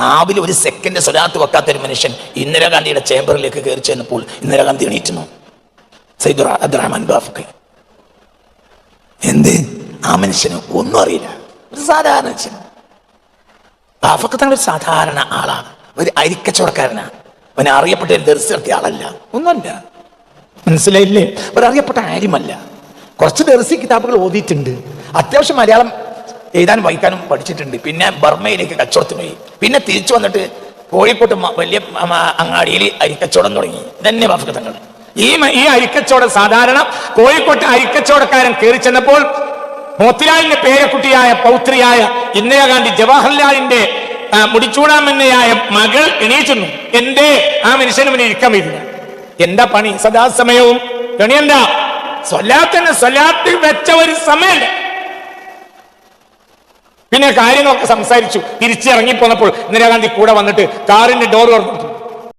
നാവിൽ ഒരു സെക്കൻഡ് സ്വലാത്ത് വെക്കാത്തൊരു മനുഷ്യൻ ഇന്ദിരാഗാന്ധിയുടെ ചേംബറിലേക്ക് കയറി ചെന്നപ്പോൾ ഇന്ദിരാഗാന്ധി എണീറ്റുന്നു. സയ്യിദ് അബ്ദുറഹ്മാൻ ബാഫഖി എന്ത്? ആ മനുഷ്യന് ഒന്നും അറിയില്ല, ഒരു സാധാരണ മനുഷ്യൻ. ബാഫഖി തങ്ങൾ ഒരു സാധാരണ ആളാണ്, ഒരു അരിക്കച്ചവടക്കാരനാണ്. അവനെ അറിയപ്പെട്ട ഒരു ദർസ് നടത്തിയ ആളല്ല, ഒന്നുമല്ല. മനസ്സിലായില്ലേ? ഒരു അറിയപ്പെട്ട ആരുമല്ല. കുറച്ച് ദർസി കിതാബുകൾ ഓതിയിട്ടുണ്ട്, അത്യാവശ്യം മലയാളം എഴുതാനും വായിക്കാനും പഠിച്ചിട്ടുണ്ട്. പിന്നെ ബർമയിലേക്ക് കച്ചവടത്തിന് പോയി. പിന്നെ തിരിച്ചു വന്നിട്ട് കോഴിക്കോട്ട് വലിയ അങ്ങാടിയിൽ അരിക്കച്ചവടം തുടങ്ങി. ഇതന്നെ ബാഫഖി തങ്ങൾ. ഈ അരിക്കച്ചവടം സാധാരണ കോഴിക്കോട്ട് അരിക്കച്ചവടക്കാരൻ കയറി ചെന്നപ്പോൾ മോത്തിലാലിന്റെ പേരക്കുട്ടിയായ പൗത്രിയായ ഇന്ദിരാഗാന്ധി ജവഹർലാലിന്റെ മുടിച്ചൂടാമെന്നയായ മകൾ എണീറ്റുന്നു. എന്തേ? ആ മനുഷ്യന് മുന്നിൽ ഇരിക്കാൻ വരില്ല. എന്താ പണി? സദാസമയവും പണിയെന്താ? സ്വലാത്തിൽ വെച്ച ഒരു സമയല്ല. പിന്നെ കാര്യങ്ങളൊക്കെ സംസാരിച്ചു. തിരിച്ചിറങ്ങിപ്പോന്നപ്പോൾ ഇന്ദിരാഗാന്ധി കൂടെ വന്നിട്ട് കാറിന്റെ ഡോർ തുറന്നു.